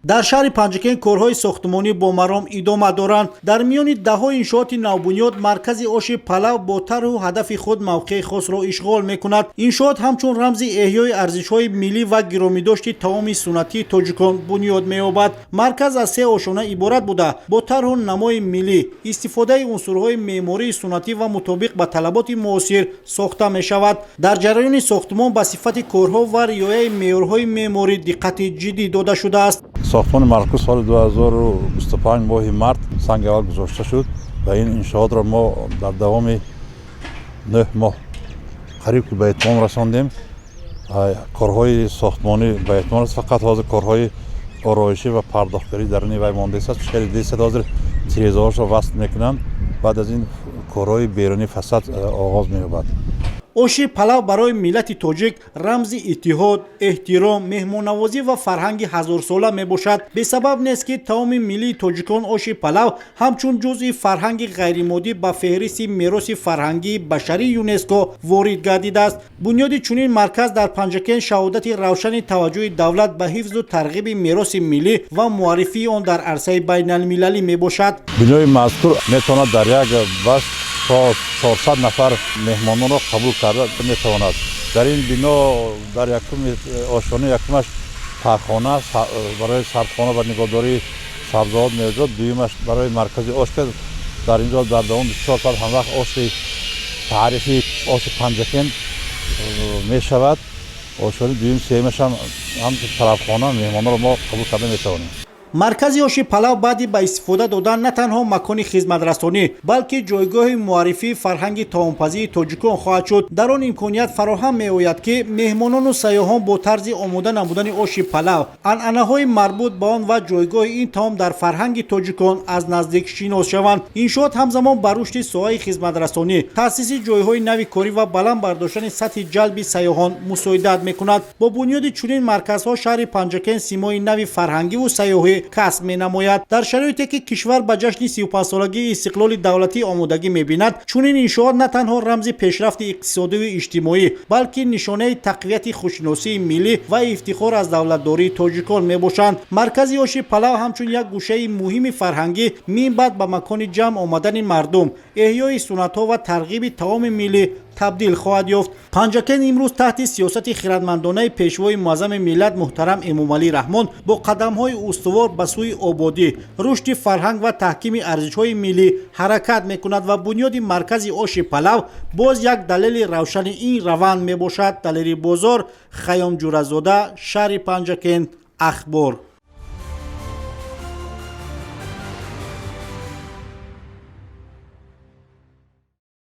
در شهر پنجکن کارهای ساختمانی با مرام ادامه دارند. در میان دهها انشاءات نوبنیاد مرکز آش پلو با طرح و هدف خود موقع خاص را اشغال میکند. انشاءات همچون رمز احیای ارزش‌های ملی و گرامی‌داشت تمام سنتی تاجیکان بنیاد می‌یابد. مرکز از 3 آشانه عبارت بوده با طرح و نمای ملی استفاده عنصرهای معماری سنتی و مطابق به طلبات معاصر ساخته می‌شود. در جریان ساختمان به صفت کارها و رعایت معیارهای معماری دقت جدی داده شده است. ساختمان مرکز سال 2025 ماه مارت سنگ اول گذاشته شد و این انشاءات را ما در دوام 9 ماه قریب که به اتمام رساندیم. کارهای ساختمانی به اتمام رسید، فقط حاضر کارهای آرایشی و پرداختگری در این وی مانده است. بیشتر 200,000 تیره‌زارش را وصل میکنند. بعد از این کارهای بیرونی فساد آغاز می‌یابد. آش پلو برای ملت تاجیک رمز اتحاد، احترام، مهمان‌نوازی و فرهنگ هزار ساله می باشد. به سبب نیست که تمام ملی تاجیکان آش پلو همچون جزء فرهنگ غیرمادی به فهرست میراث فرهنگی بشری یونسکو وارد گردیده است. بنیاد چنین مرکز در پنجکن شهادت روشن توجه دولت به حفظ و ترغیب میراث ملی و معرفی آن در عرصه بین المللی می باشد. بنای مذکور میتواند در یک بس تا 400 نفر مهمانان را قبول کرده میتواند. در این بنا در یکم آشانه یکمش پاکخانه برای سردخانه و نگهداری سبزیجات میوجد، دویمش برای مرکز آش که در اینجا در دوام 24 ساعت هم وقت آش تعریفی آش پنجکن می شود. آشانه دویم سیمش هم طرفخانه مهمانان را ما قبول کرده میتوانیم. مرکز آش پلو بعدی به استفاده دادن نه تنها مکان خدمترسانی بلکه جایگاه معرفی فرهنگ طعامپزی تاجیکان خواهد شد. در آن امکانیت فراهم می‌آید که مهمانان و سیاحان با طرز آماده نمودن آش پلو، عنعنه‌های مربوط به آن و جایگاه این طعام در فرهنگ تاجیکان از نزدیک شناس شوند. انشاءات همزمان بر رشد ساحه خدمترسانی، تأسیس جایهای نوی کاری و بلند برداشتن سطح جلب سیاحان مساعدت می‌کند. با بنیاد چنین مرکزها شهر پنجکن سیمای نوی فرهنگی و سیاحی کسب می نماید. در شرایطی که کشور به جشن 35 سالگی استقلال دولتی آمادگی می بیند، چنین انشاءات نه تنها رمز پیشرفت اقتصادی و اجتماعی بلکه نشانه تقویت خوششناسی ملی و افتخار از دولتداری تاجیکان می باشند. مرکز آش پلو همچون یک گوشه مهم فرهنگی منبعد به مکان جمع آمدن مردم، احیای سنت‌ها و ترغیب طعام ملی تبدیل خواهد یافت. پنجکن امروز تحت سیاست خردمندانه پیشوای معظم ملت محترم امامعلی رحمان با قدم‌های استوار به سوی آبادی، رشد فرهنگ و تحکیم ارزش‌های ملی حرکت می‌کند و بنیاد مرکز آش پلو باز یک دلیل روشن این روند میباشد. دلیل بازار، خیام جورزاده، شهر پنجکن، اخبار.